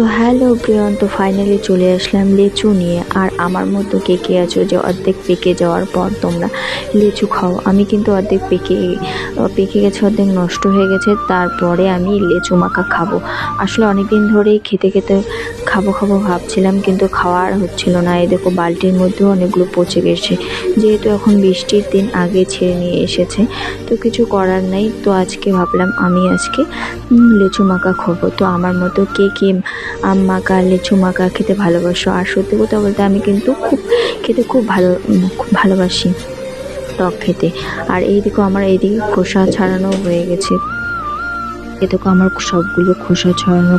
তো হ্যালো প্রিয়ন, তো ফাইনালি চলে আসলাম লিচু নিয়ে। আর আমার মতো কে কে আছো যে অর্ধেক পেকে যাওয়ার পর তোমরা লিচু খাও? আমি কিন্তু অর্ধেক পেকে গেছে, অর্ধেক নষ্ট হয়ে গেছে, তারপরে আমি লিচু মাখা খাবো। আসলে অনেক দিন ধরেই খেতে খেতে খাবো খাবো ভাবছিলাম, কিন্তু খাওয়া আর হচ্ছিল না। এই দেখো বালতির মধ্যেও অনেকগুলো পচে গেছে, যেহেতু এখন বৃষ্টির দিন আগে ছেড়ে নিয়ে এসেছে, তো কিছু করার নেই। তো আজকে ভাবলাম আমি আজকে লিচু মাখা খাবো। তো আমার মতো কে কে আম মাখা লিচু মাখা খেতে ভালোবাসো? আর সত্যি কথা বলতে আমি কিন্তু খেতে খুব ভালোবাসি টক খেতে। আর এই দেখো আমার এইদিকে খোসা ছাড়ানো হয়ে গেছে, এ দেখো আমার সবগুলো খোসা ছড়ানো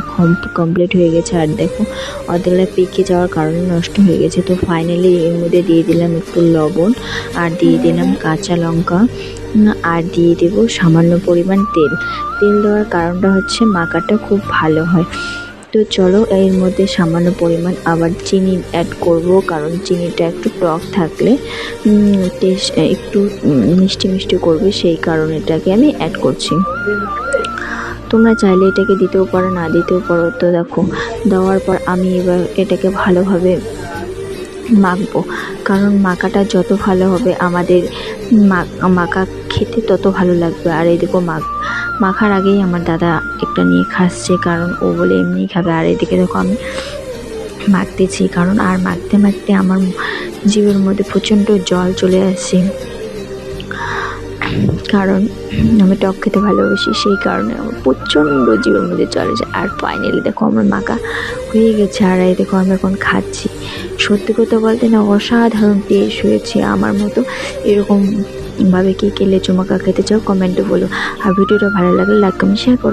কমপ্লিট হয়ে গেছে। আর দেখো অর্ধেকটা পেকে যাওয়ার কারণে নষ্ট হয়ে গেছে। তো ফাইনালি এর মধ্যে দিয়ে দিলাম একটু লবণ, আর দিয়ে দিলাম কাঁচা লঙ্কা, আর দিয়ে দেব সামান্য পরিমাণ তেল। তেল দেওয়ার কারণটা হচ্ছে মাখাটা খুব ভালো হয়। তো চলো এর মধ্যে সামান্য পরিমাণ আবার চিনি অ্যাড করব, কারণ চিনিটা একটু টক থাকলে টেস্ট একটু মিষ্টি মিষ্টি করবে, সেই কারণে এটাকে আমি অ্যাড করছি। তোমরা চাইলে এটাকে দিতেও পারো, না দিতেও পারো। তো দেখো দেওয়ার পর আমি এবার এটাকে ভালোভাবে মাখবো, কারণ মাখাটা যত ভালো হবে আমাদের মাখা খেতে তত ভালো লাগবে। আর এই দেখো মাখার আগেই আমার দাদা একটা নিয়ে খাচ্ছে, কারণ ও বলে এমনিই খাবে। আর এদিকে দেখো আমি মাখতেছি, কারণ আর মাখতে মাখতে আমার জিভের মধ্যে প্রচণ্ড জল চলে আসছে, কারণ আমি টক খেতে ভালোবাসি, সেই কারণে আমার প্রচণ্ড জিভের মধ্যে চলে যায়। আর ফাইনালি দেখো আমার মাখা হয়ে গেছে, আর এই দেখো আমি এখন খাচ্ছি। সত্যি কথা বলতে না, অসাধারণ টেস্ট হয়েছে। আমার মতো এরকম ভাবে কে কে লিচু মাখা খেতে চাও কমেন্টে বলো। আর ভিডিওটা ভালো লাগলে লাইক কমেন্ট শেয়ার করো।